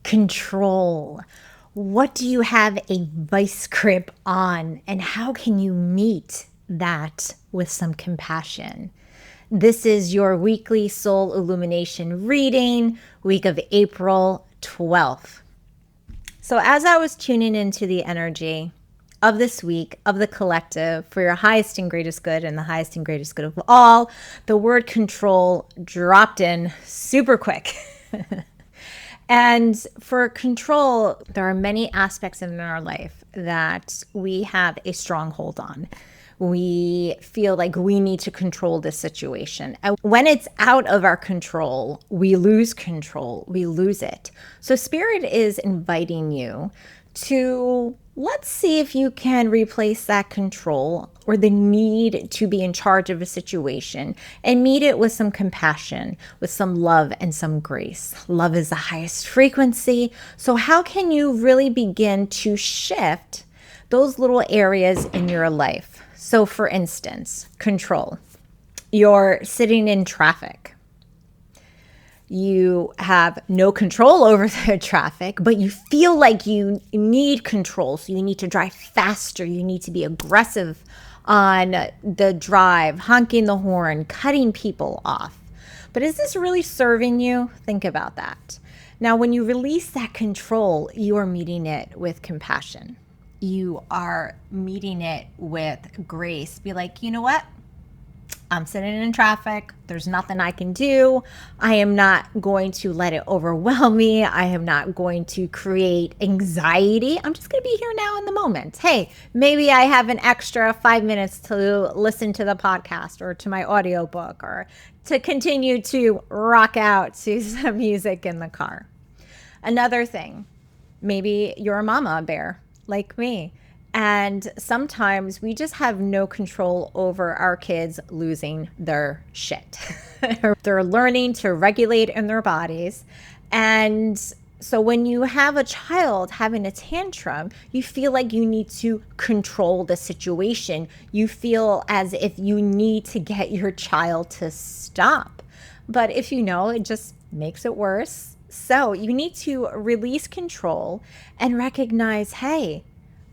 Control. What do you have a vice grip on, and how can you meet that with some compassion? This is your weekly Soul Illumination reading, week of April 12th. So as I was tuning into the energy of this week, of the collective, for your highest and greatest good and the highest and greatest good of all, the word control dropped in super quick. And for control, there are many aspects in our life that we have a stronghold on. We feel like we need to control this situation. And when it's out of our control, we lose control, we lose it. So Spirit is inviting you to, let's see if you can replace that control or the need to be in charge of a situation and meet it with some compassion, with some love and some grace. Love is the highest frequency. So how can you really begin to shift those little areas in your life? So for instance, control. You're sitting in traffic. You have no control over the traffic, but you feel like you need control. So you need to drive faster. You need to be aggressive on the drive, honking the horn, cutting people off. But is this really serving you? Think about that. Now, when you release that control, you are meeting it with compassion. You are meeting it with grace. Be like, you know what? I'm sitting in traffic. There's nothing I can do. I am not going to let it overwhelm me. I am not going to create anxiety. I'm just going to be here now in the moment. Hey, maybe I have an extra 5 minutes to listen to the podcast or to my audiobook or to continue to rock out to some music in the car. Another thing, maybe you're a mama bear like me. And sometimes we just have no control over our kids losing their shit. They're learning to regulate in their bodies. And so when you have a child having a tantrum, you feel like you need to control the situation. You feel as if you need to get your child to stop. But if you know, it just makes it worse. So you need to release control and recognize, hey,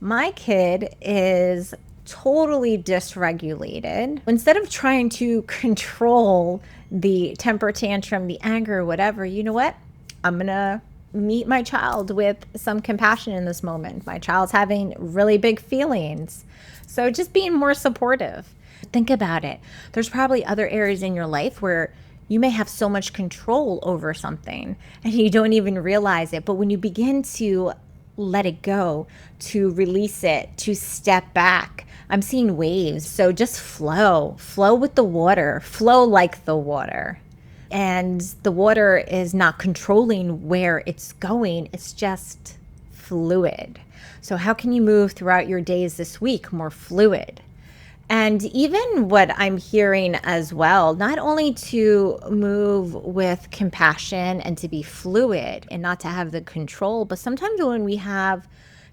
my kid is totally dysregulated. Instead of trying to control the temper tantrum, the anger, whatever, you know what? I'm going to meet my child with some compassion in this moment. My child's having really big feelings. So just being more supportive. Think about it. There's probably other areas in your life where you may have so much control over something and you don't even realize it. But when you begin to let it go, to release it, to step back, I'm seeing waves. So just flow with the water, flow like the water. And the water is not controlling where it's going. It's just fluid. So how can you move throughout your days this week more fluid? And even what I'm hearing as well, not only to move with compassion and to be fluid and not to have the control, but sometimes when we have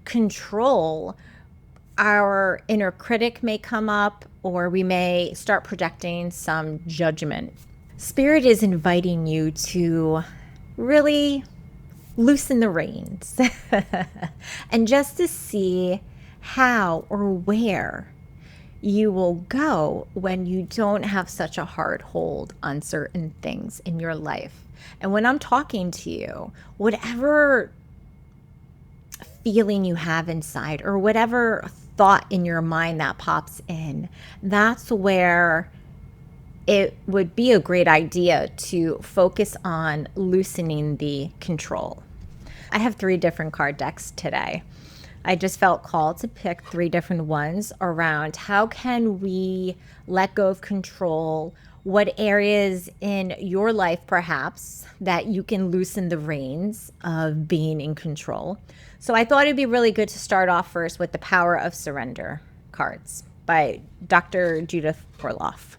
control, our inner critic may come up or we may start projecting some judgment. Spirit is inviting you to really loosen the reins and just to see how or where you will go when you don't have such a hard hold on certain things in your life. And when I'm talking to you, whatever feeling you have inside or whatever thought in your mind that pops in, that's where it would be a great idea to focus on loosening the control. I have 3 different card decks today. I just felt called to pick 3 different ones around how can we let go of control, what areas in your life perhaps that you can loosen the reins of being in control. So I thought it'd be really good to start off first with the Power of Surrender cards by Dr. Judith Orloff.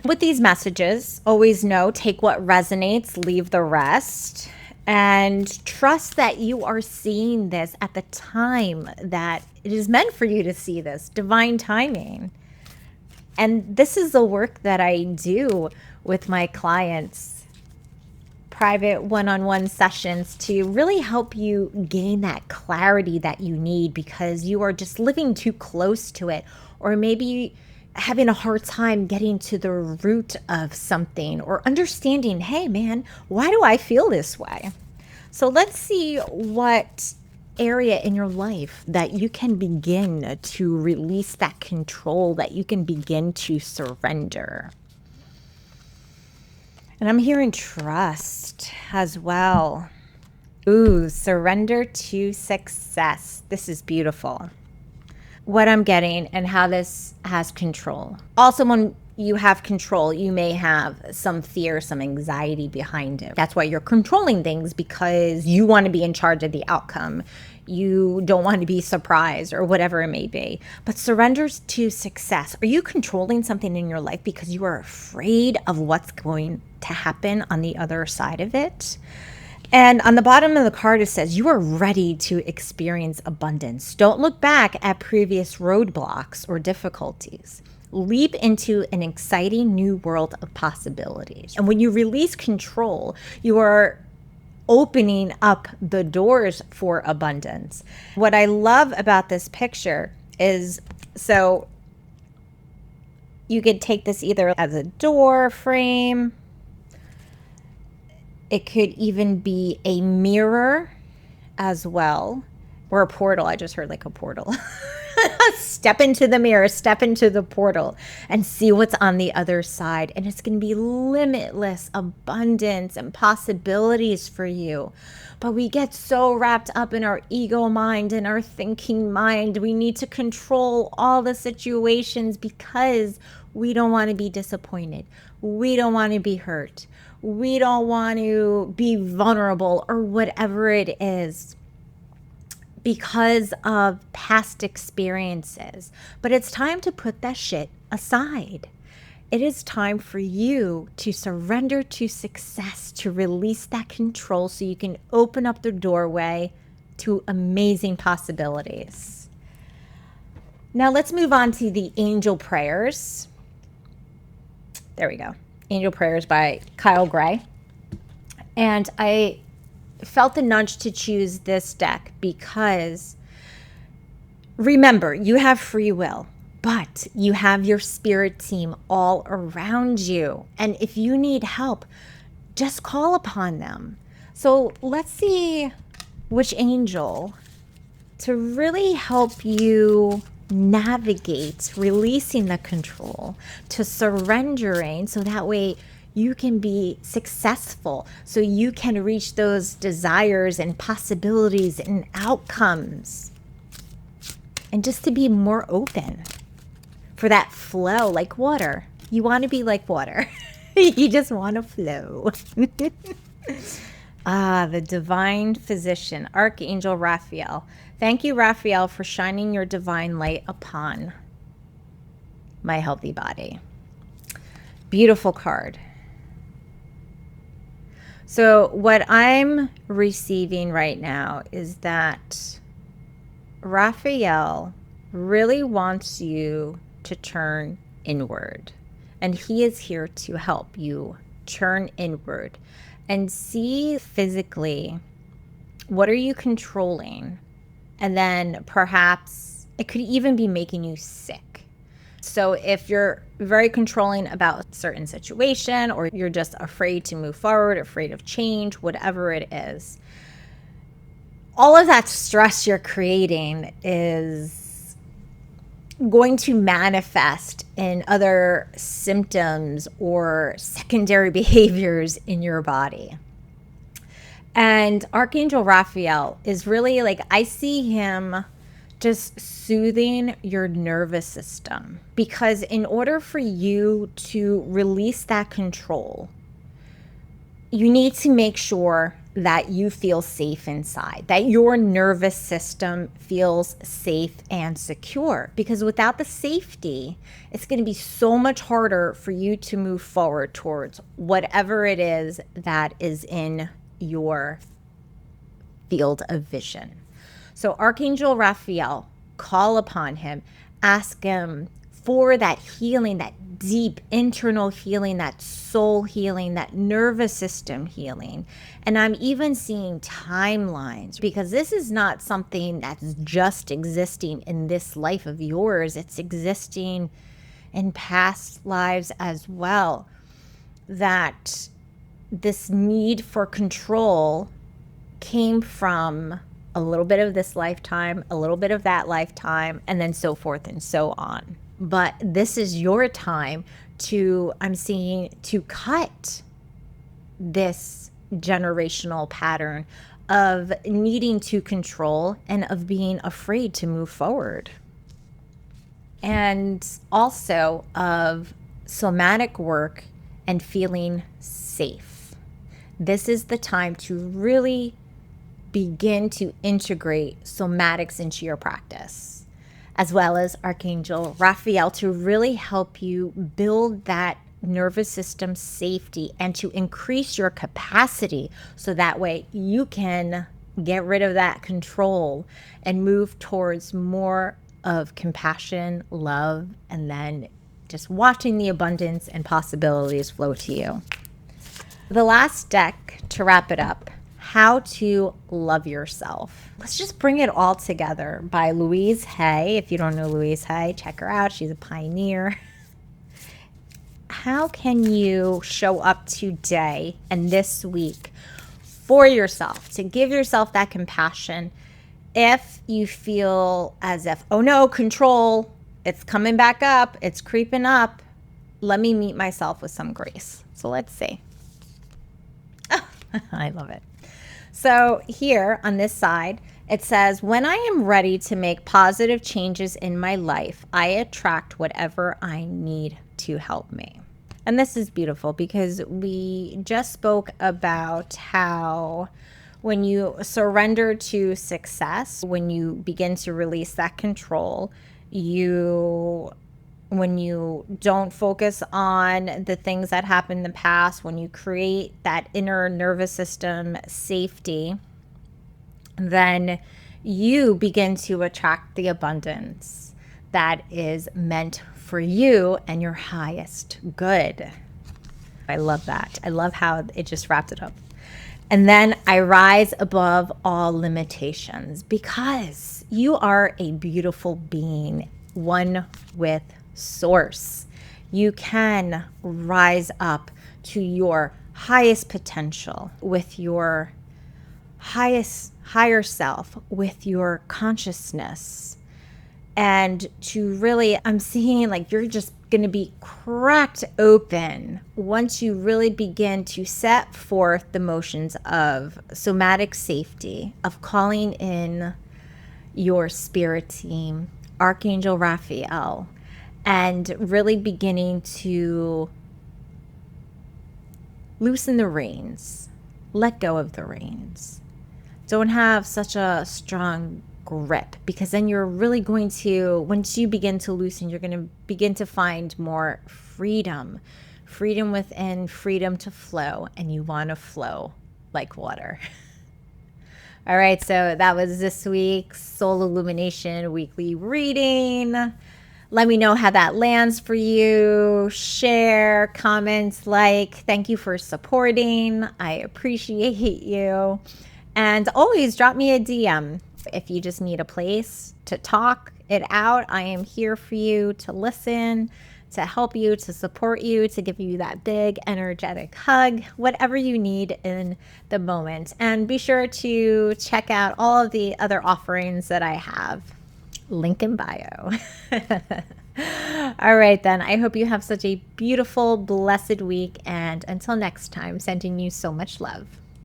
With these messages, always know, take what resonates, leave the rest. And trust that you are seeing this at the time that it is meant for you to see this, divine timing. And this is the work that I do with my clients private one-on-one sessions to really help you gain that clarity that you need because you are just living too close to it, or maybe having a hard time getting to the root of something or understanding, hey man, why do I feel this way? So let's see what area in your life that you can begin to release that control, that you can begin to surrender. And I'm hearing trust as well. Ooh, surrender to success. This is beautiful. What I'm getting and how this has control. Also, when you have control, you may have some fear, some anxiety behind it. That's why you're controlling things, because you want to be in charge of the outcome. You don't want to be surprised or whatever it may be. But surrenders to success. Are you controlling something in your life because you are afraid of what's going to happen on the other side of it? And on the bottom of the card, it says, you are ready to experience abundance. Don't look back at previous roadblocks or difficulties. Leap into an exciting new world of possibilities. And when you release control, you are opening up the doors for abundance. What I love about this picture is, so you could take this either as a door frame. It could even be a mirror as well, or a portal. I just heard like a portal. Step into the mirror, step into the portal and see what's on the other side. And it's going to be limitless abundance and possibilities for you. But we get so wrapped up in our ego mind and our thinking mind. We need to control all the situations because we don't want to be disappointed. We don't want to be hurt. We don't want to be vulnerable or whatever it is, because of past experiences. But it's time to put that shit aside. It is time for you to surrender to success, to release that control so you can open up the doorway to amazing possibilities. Now let's move on to the angel prayers. There we go. Angel Prayers by Kyle Gray. And I felt the nudge to choose this deck because remember, you have free will, but you have your spirit team all around you. And if you need help, just call upon them. So let's see which angel to really help you navigate releasing the control, to surrendering, so that way you can be successful, so you can reach those desires and possibilities and outcomes, and just to be more open for that flow, like water. You want to be like water. You just want to flow. The divine physician, Archangel Raphael. Thank you, Raphael, for shining your divine light upon my healthy body. Beautiful card. So what I'm receiving right now is that Raphael really wants you to turn inward. And he is here to help you turn inward and see physically, what are you controlling? And then perhaps it could even be making you sick. So if you're very controlling about a certain situation, or you're just afraid to move forward, afraid of change, whatever it is, all of that stress you're creating is going to manifest in other symptoms or secondary behaviors in your body. And Archangel Raphael is really like, I see him just soothing your nervous system, because in order for you to release that control, you need to make sure that you feel safe inside, that your nervous system feels safe and secure, because without the safety, it's going to be so much harder for you to move forward towards whatever it is that is in your field of vision. So Archangel Raphael, call upon him, ask him for that healing, that deep internal healing, that soul healing, that nervous system healing. And I'm even seeing timelines, because this is not something that's just existing in this life of yours. It's existing in past lives as well. That this need for control came from a little bit of this lifetime, a little bit of that lifetime, and then so forth and so on. But this is your time to, I'm seeing, to cut this generational pattern of needing to control and of being afraid to move forward. And also of somatic work and feeling safe. This is the time to really begin to integrate somatics into your practice, as well as Archangel Raphael, to really help you build that nervous system safety and to increase your capacity, so that way you can get rid of that control and move towards more of compassion, love, and then just watching the abundance and possibilities flow to you. The last deck to wrap it up, How to Love Yourself. Let's just bring it all together, by Louise Hay. If you don't know Louise Hay, check her out. She's a pioneer. How can you show up today and this week for yourself, to give yourself that compassion if you feel as if, oh no, control, it's coming back up, it's creeping up. Let me meet myself with some grace. So let's see. Oh, I love it. So here on this side, it says, when I am ready to make positive changes in my life, I attract whatever I need to help me. And this is beautiful, because we just spoke about how when you surrender to success, when you begin to release that control, when you don't focus on the things that happened in the past, when you create that inner nervous system safety, then you begin to attract the abundance that is meant for you and your highest good. I love that. I love how it just wrapped it up. And then I rise above all limitations, because you are a beautiful being, one with source. You can rise up to your highest potential with your higher self, with your consciousness. And to really, I'm seeing like you're just going to be cracked open once you really begin to set forth the motions of somatic safety, of calling in your spirit team, Archangel Raphael, and really beginning to loosen the reins, let go of the reins. Don't have such a strong grip, because then you're really going to, once you begin to loosen, you're going to begin to find more freedom within, freedom to flow, and you want to flow like water. All right, so that was this week's Soul Illumination weekly reading. Let me know how that lands for you. Share, comment, like. Thank you for supporting. I appreciate you. And always drop me a DM. If you just need a place to talk it out, I am here for you to listen, to help you, to support you, to give you that big energetic hug, whatever you need in the moment. And be sure to check out all of the other offerings that I have. Link in bio. All right, then. I hope you have such a beautiful, blessed week. And until next time, sending you so much love.